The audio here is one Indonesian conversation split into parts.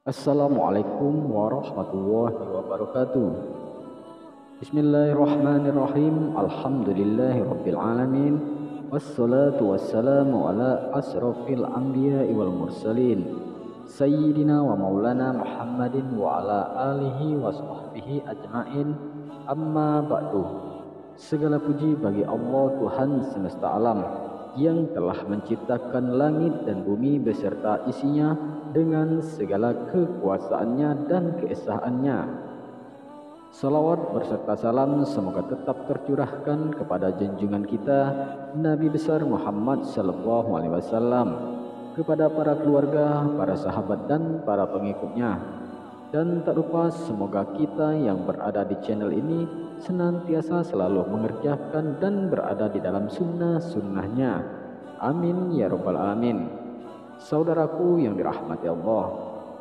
Assalamualaikum warahmatullahi wabarakatuh. Bismillahirrahmanirrahim. Alhamdulillahi rabbil alamin. Wassalatu wassalamu ala asrafil anbiya'i wal mursalin Sayyidina wa maulana Muhammadin wa ala alihi wa sahbihi ajma'in. Amma ba'du. Segala puji bagi Allah Tuhan semesta alam yang telah menciptakan langit dan bumi beserta isinya dengan segala kekuasaannya dan keesaannya. Salawat berserta salam semoga tetap tercurahkan kepada junjungan kita Nabi besar Muhammad sallallahu alaihi wasallam, kepada para keluarga, para sahabat dan para pengikutnya. Dan tak lupa semoga kita yang berada di channel ini senantiasa selalu mengerjakan dan berada di dalam sunnah-sunnahnya. Amin ya rabbal alamin. Saudaraku yang dirahmati Allah,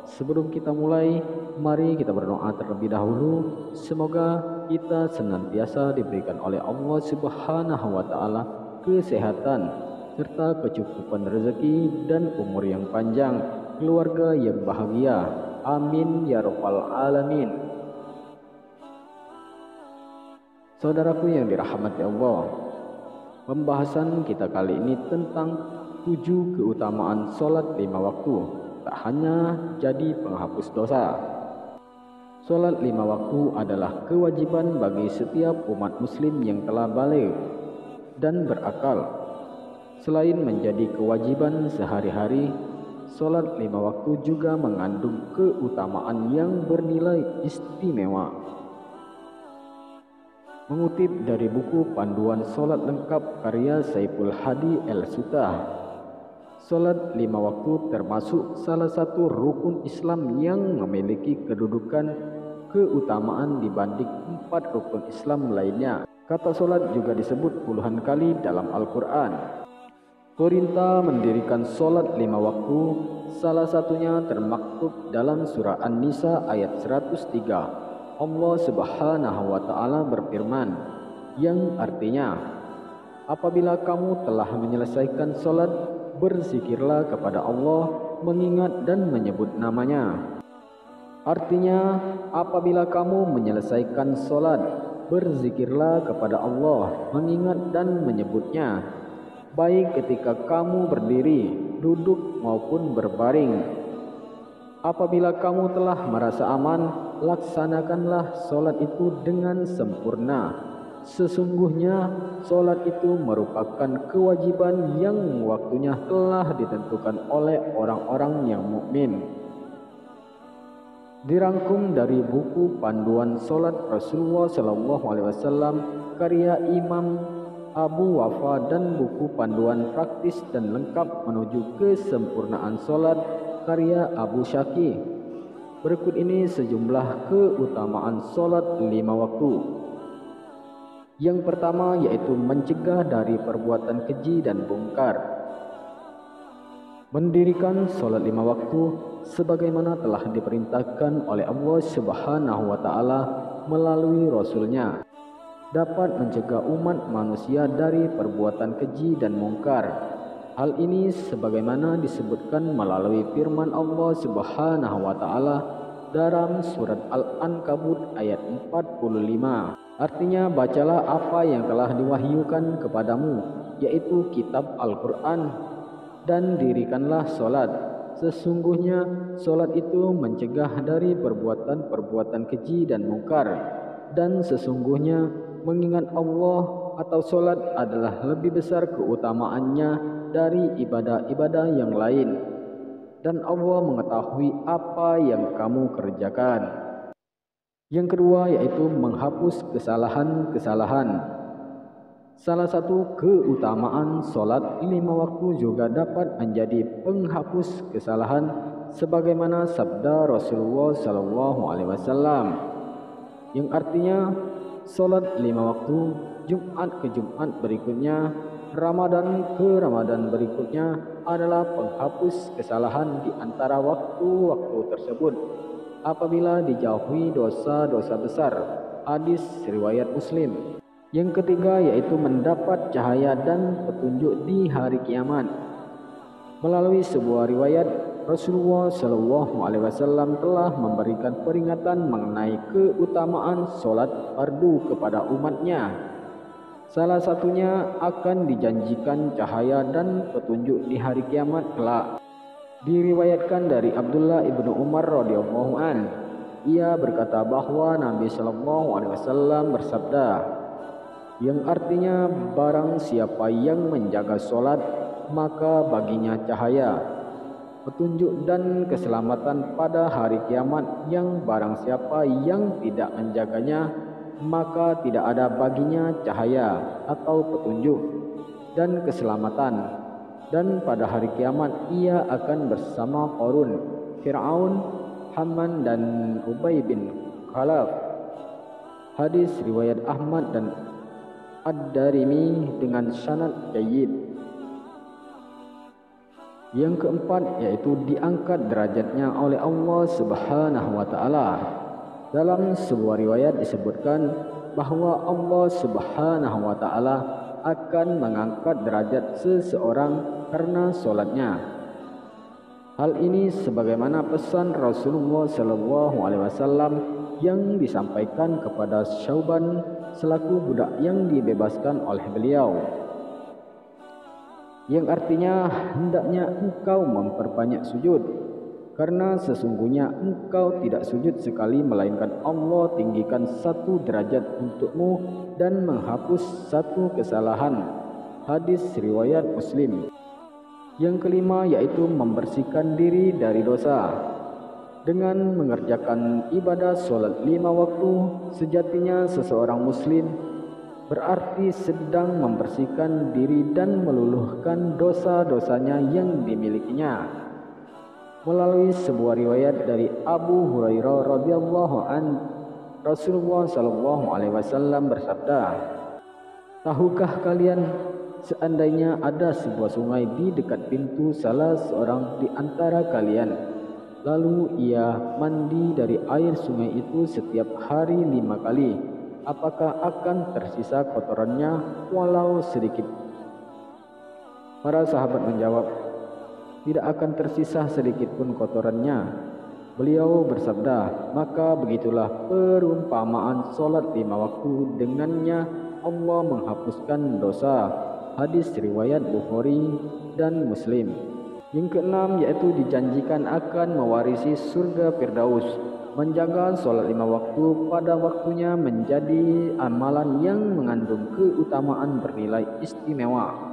sebelum kita mulai, mari kita berdoa terlebih dahulu. Semoga kita senantiasa diberikan oleh Allah Subhanahu wa taala kesehatan serta kecukupan rezeki dan umur yang panjang, keluarga yang bahagia. Amin ya rabbal alamin. Saudaraku yang dirahmati Allah, pembahasan kita kali ini tentang 7 keutamaan solat 5 waktu. Tak hanya jadi penghapus dosa. Solat 5 waktu adalah kewajiban bagi setiap umat muslim yang telah baligh dan berakal. Selain menjadi kewajiban sehari-hari, solat 5 waktu juga mengandung keutamaan yang bernilai istimewa. Mengutip dari buku Panduan Solat Lengkap karya Saiful Hadi El-Sutah, solat 5 waktu termasuk salah satu rukun Islam yang memiliki kedudukan keutamaan dibanding 4 rukun Islam lainnya. Kata solat juga disebut puluhan kali dalam Al-Quran. Perintah mendirikan solat 5 waktu salah satunya termaktub dalam surah An-Nisa ayat 103. Allah Subhanahu wa taala berfirman, yang artinya, apabila kamu telah menyelesaikan solat, berzikirlah kepada Allah, mengingat dan menyebut namanya. Artinya, apabila kamu menyelesaikan solat, berzikirlah kepada Allah, mengingat dan menyebutnya, baik ketika kamu berdiri, duduk maupun berbaring. Apabila kamu telah merasa aman, laksanakanlah solat itu dengan sempurna. Sesungguhnya solat itu merupakan kewajiban yang waktunya telah ditentukan oleh orang-orang yang mukmin. Dirangkum dari buku Panduan Solat Rasulullah SAW karya Imam Abu Wafa dan buku Panduan Praktis dan Lengkap Menuju Kesempurnaan Solat karya Abu Syaki. Berikut ini sejumlah keutamaan solat 5 waktu. Yang pertama yaitu mencegah dari perbuatan keji dan mungkar. Mendirikan solat 5 waktu sebagaimana telah diperintahkan oleh Allah Subhanahu wa taala melalui Rasulnya dapat mencegah umat manusia dari perbuatan keji dan mungkar. Hal ini sebagaimana disebutkan melalui firman Allah Subhanahu wa taala dalam surat Al-Ankabut ayat 45. Artinya, bacalah apa yang telah diwahyukan kepadamu, yaitu kitab Al-Qur'an, dan dirikanlah solat. Sesungguhnya solat itu mencegah dari perbuatan-perbuatan keji dan mungkar, dan sesungguhnya mengingat Allah atau solat adalah lebih besar keutamaannya dari ibadah-ibadah yang lain, dan Allah mengetahui apa yang kamu kerjakan. Yang kedua yaitu menghapus kesalahan-kesalahan. Salah satu keutamaan solat 5 waktu juga dapat menjadi penghapus kesalahan sebagaimana sabda Rasulullah SAW, yang artinya solat 5 waktu Jumat ke Jumat berikutnya, Ramadan ke Ramadan berikutnya adalah penghapus kesalahan di antara waktu-waktu tersebut apabila dijauhi dosa-dosa besar. Hadis riwayat Muslim. Yang ketiga yaitu mendapat cahaya dan petunjuk di hari kiamat. Melalui sebuah riwayat, Rasulullah Shallallahu Alaihi Wasallam telah memberikan peringatan mengenai keutamaan solat fardu kepada umatnya. Salah satunya akan dijanjikan cahaya dan petunjuk di hari kiamat kelak. Diriwayatkan dari Abdullah ibnu Umar radhiyallahu an, ia berkata bahwa Nabi Shallallahu Alaihi Wasallam bersabda, yang artinya barang siapa yang menjaga solat maka baginya cahaya, petunjuk dan keselamatan pada hari kiamat. Yang barang siapa yang tidak menjaganya maka tidak ada baginya cahaya atau petunjuk dan keselamatan. Dan pada hari kiamat ia akan bersama Qarun, Fir'aun, Haman dan Ubay bin Khalaf. Hadis riwayat Ahmad dan Ad-Darimi dengan sanad jayyid. Yang keempat yaitu diangkat derajatnya oleh Allah Subhanahu wa taala. Dalam sebuah riwayat disebutkan bahwa Allah Subhanahu wa taala akan mengangkat derajat seseorang karena solatnya. Hal ini sebagaimana pesan Rasulullah Shallallahu Alaihi Wasallam yang disampaikan kepada Syauban selaku budak yang dibebaskan oleh beliau, yang artinya hendaknya engkau memperbanyak sujud, karena sesungguhnya engkau tidak sujud sekali melainkan Allah tinggikan satu derajat untukmu dan menghapus satu kesalahan. Hadis riwayat Muslim. Yang kelima yaitu membersihkan diri dari dosa. Dengan mengerjakan ibadah solat 5 waktu, sejatinya seseorang muslim berarti sedang membersihkan diri dan meluluhkan dosa-dosanya yang dimilikinya. Melalui sebuah riwayat dari Abu Hurairah radhiyallahu an, Rasulullah Shallallahu Alaihi Wasallam bersabda, tahukah kalian seandainya ada sebuah sungai di dekat pintu salah seorang di antara kalian, lalu ia mandi dari air sungai itu setiap hari 5 kali, apakah akan tersisa kotorannya walau sedikit? Para sahabat menjawab, tidak akan tersisa sedikit pun kotorannya. Beliau bersabda, maka begitulah perumpamaan solat 5 waktu, dengannya Allah menghapuskan dosa. Hadis riwayat Bukhari dan Muslim. Yang keenam yaitu dijanjikan akan mewarisi surga Firdaus. Menjaga solat 5 waktu pada waktunya menjadi amalan yang mengandung keutamaan bernilai istimewa.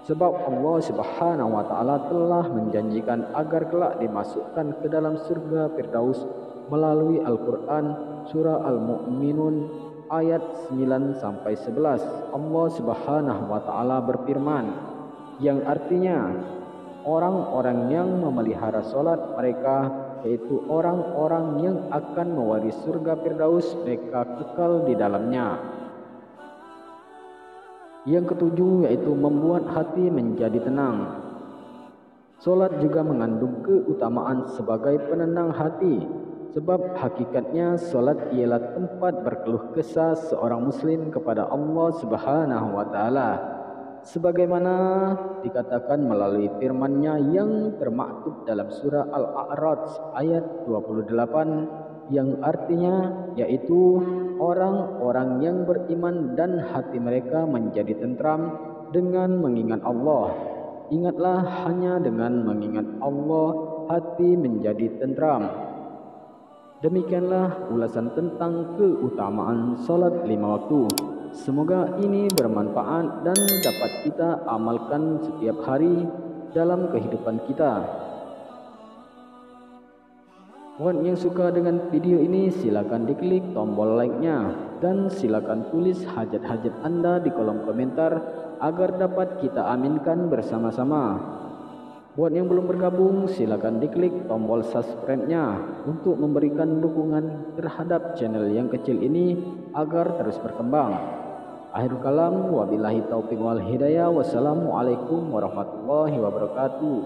Sebab Allah Subhanahu wa taala telah menjanjikan agar kelak dimasukkan ke dalam surga Firdaus melalui Al-Qur'an surah Al-Mu'minun ayat 9 sampai 11. Allah Subhanahu wa taala berfirman, yang artinya orang-orang yang memelihara salat mereka, yaitu orang-orang yang akan mewaris surga Firdaus, mereka kekal di dalamnya. Yang ketujuh yaitu membuat hati menjadi tenang. Salat juga mengandung keutamaan sebagai penenang hati. Sebab hakikatnya salat ialah tempat berkeluh kesah seorang muslim kepada Allah Subhanahu wa taala, sebagaimana dikatakan melalui firman-Nya yang termaktub dalam surah Al-A'raj ayat 28, yang artinya yaitu orang-orang yang beriman dan hati mereka menjadi tentram dengan mengingat Allah. Ingatlah, hanya dengan mengingat Allah hati menjadi tentram. Demikianlah ulasan tentang keutamaan salat 5 waktu. Semoga ini bermanfaat dan dapat kita amalkan setiap hari dalam kehidupan kita. Buat yang suka dengan video ini, silakan diklik tombol like-nya dan silakan tulis hajat-hajat Anda di kolom komentar agar dapat kita aminkan bersama-sama. Buat yang belum bergabung, silakan diklik tombol subscribe-nya untuk memberikan dukungan terhadap channel yang kecil ini agar terus berkembang. Akhirul kalam, wabillahi taufiq wal hidayah. Wassalamualaikum warahmatullahi wabarakatuh.